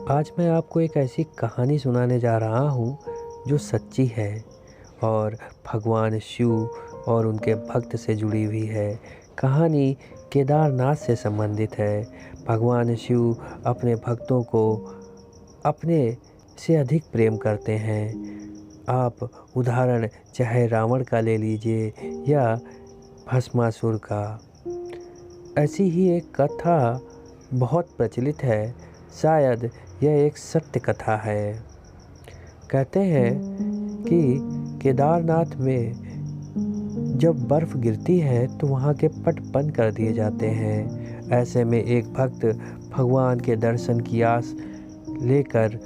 आज मैं आपको एक ऐसी कहानी सुनाने जा रहा हूँ जो सच्ची है और भगवान शिव और उनके भक्त से जुड़ी हुई है। कहानी केदारनाथ से संबंधित है। भगवान शिव अपने भक्तों को अपने से अधिक प्रेम करते हैं। आप उदाहरण चाहे रावण का ले लीजिए या भस्मासुर का। ऐसी ही एक कथा बहुत प्रचलित है। शायद यह एक सत्य कथा है। कहते हैं कि केदारनाथ में जब बर्फ़ गिरती है तो वहाँ के पट बंद कर दिए जाते हैं। ऐसे में एक भक्त भगवान के दर्शन की आस लेकर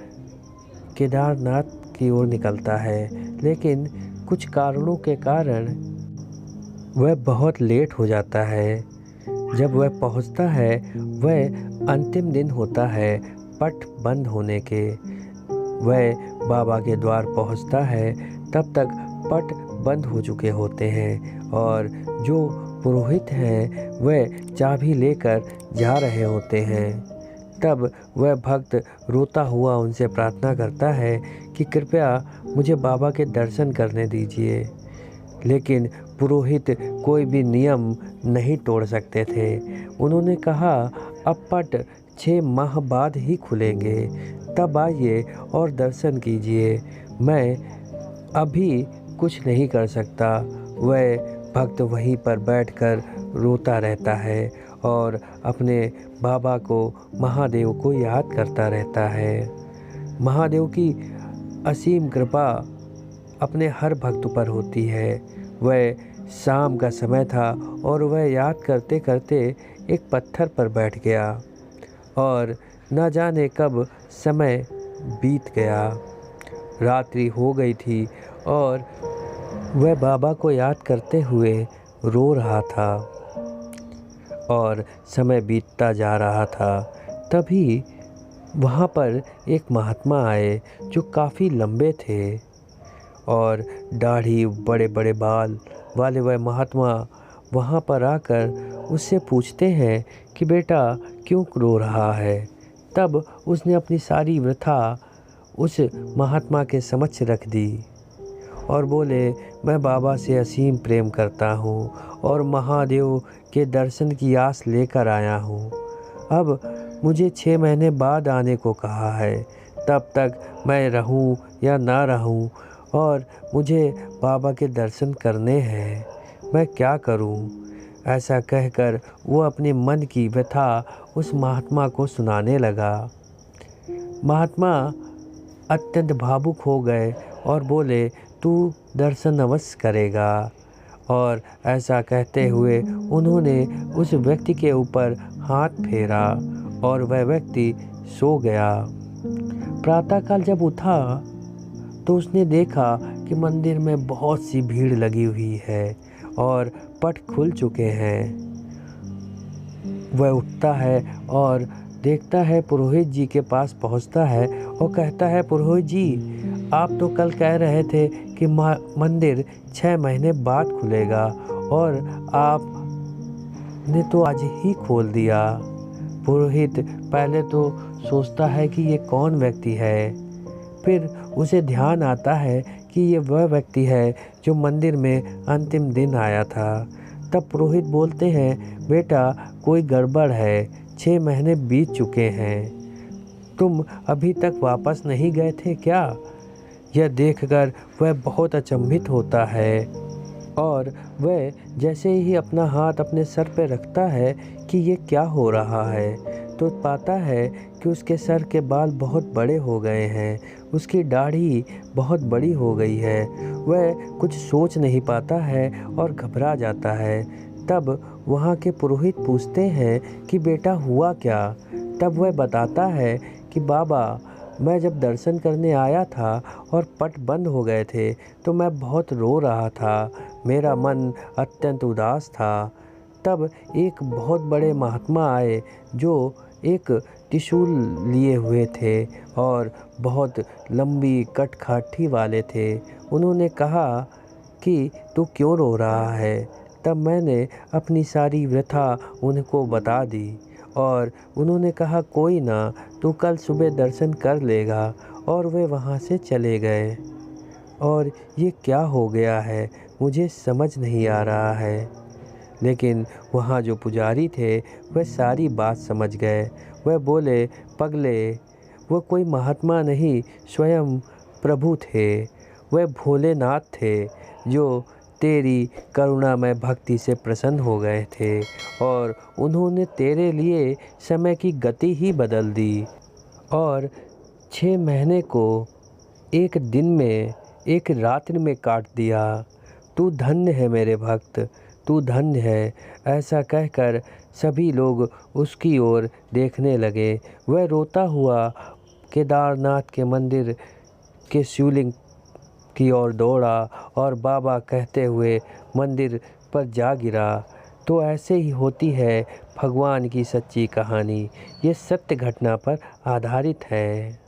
केदारनाथ की ओर निकलता है, लेकिन कुछ कारणों के कारण वह बहुत लेट हो जाता है। जब वह पहुंचता है, वह अंतिम दिन होता है पट बंद होने के। वह बाबा के द्वार पहुंचता है, तब तक पट बंद हो चुके होते हैं और जो पुरोहित हैं वह चाबी लेकर जा रहे होते हैं। तब वह भक्त रोता हुआ उनसे प्रार्थना करता है कि कृपया मुझे बाबा के दर्शन करने दीजिए। लेकिन पुरोहित कोई भी नियम नहीं तोड़ सकते थे। उन्होंने कहा, अब पट 6 माह बाद ही खुलेंगे, तब आइए और दर्शन कीजिए। मैं अभी कुछ नहीं कर सकता। वह भक्त वहीं पर बैठकर रोता रहता है और अपने बाबा को, महादेव को याद करता रहता है। महादेव की असीम कृपा अपने हर भक्त पर होती है। वह शाम का समय था और वह याद करते करते एक पत्थर पर बैठ गया और न जाने कब समय बीत गया। रात्रि हो गई थी और वह बाबा को याद करते हुए रो रहा था और समय बीतता जा रहा था। तभी वहाँ पर एक महात्मा आए जो काफ़ी लंबे थे और दाढ़ी, बड़े बड़े बाल वाले वह महात्मा वहाँ पर आकर उससे पूछते हैं कि बेटा क्यों रो रहा है। तब उसने अपनी सारी व्यथा उस महात्मा के समक्ष रख दी और बोले, मैं बाबा से असीम प्रेम करता हूँ और महादेव के दर्शन की आस लेकर आया हूँ। अब मुझे 6 महीने बाद आने को कहा है, तब तक मैं रहूँ या ना रहूँ और मुझे बाबा के दर्शन करने हैं। मैं क्या करूं? ऐसा कहकर वो अपने मन की व्यथा उस महात्मा को सुनाने लगा। महात्मा अत्यंत भावुक हो गए और बोले, तू दर्शन अवश्य करेगा। और ऐसा कहते हुए उन्होंने उस व्यक्ति के ऊपर हाथ फेरा और वह व्यक्ति सो गया। प्रातःकाल जब उठा तो उसने देखा कि मंदिर में बहुत सी भीड़ लगी हुई है और पट खुल चुके हैं। वह उठता है और देखता है, पुरोहित जी के पास पहुंचता है और कहता है, पुरोहित जी, आप तो कल कह रहे थे कि मंदिर 6 महीने बाद खुलेगा और आपने तो आज ही खोल दिया। पुरोहित पहले तो सोचता है कि ये कौन व्यक्ति है, फिर उसे ध्यान आता है कि ये वह व्यक्ति है जो मंदिर में अंतिम दिन आया था। तब पुरोहित बोलते हैं, बेटा कोई गड़बड़ है, 6 महीने बीत चुके हैं, तुम अभी तक वापस नहीं गए थे क्या? यह देखकर वह बहुत अचंभित होता है और वह जैसे ही अपना हाथ अपने सर पर रखता है कि ये क्या हो रहा है, तो पाता है कि उसके सर के बाल बहुत बड़े हो गए हैं, उसकी दाढ़ी बहुत बड़ी हो गई है। वह कुछ सोच नहीं पाता है और घबरा जाता है। तब वहाँ के पुरोहित पूछते हैं कि बेटा हुआ क्या? तब वह बताता है कि बाबा, मैं जब दर्शन करने आया था और पट बंद हो गए थे तो मैं बहुत रो रहा था, मेरा मन अत्यंत उदास था। तब एक बहुत बड़े महात्मा आए जो एक त्रिशूल लिए हुए थे और बहुत लंबी कटकाठी वाले थे। उन्होंने कहा कि तू क्यों रो रहा है? तब मैंने अपनी सारी व्यथा उनको बता दी और उन्होंने कहा कोई ना, तू कल सुबह दर्शन कर लेगा। और वे वहाँ से चले गए। और ये क्या हो गया है, मुझे समझ नहीं आ रहा है। लेकिन वहाँ जो पुजारी थे वह सारी बात समझ गए। वह बोले, पगले, वो कोई महात्मा नहीं, स्वयं प्रभु थे। वह भोलेनाथ थे जो तेरी करुणामय भक्ति से प्रसन्न हो गए थे और उन्होंने तेरे लिए समय की गति ही बदल दी और 6 महीने को एक दिन में, एक रात्रि में काट दिया। तू धन्य है मेरे भक्त, तू धन्य है। ऐसा कहकर सभी लोग उसकी ओर देखने लगे। वह रोता हुआ केदारनाथ के मंदिर के शिवलिंग की ओर दौड़ा और बाबा कहते हुए मंदिर पर जा गिरा। तो ऐसे ही होती है भगवान की सच्ची कहानी। ये सत्य घटना पर आधारित है।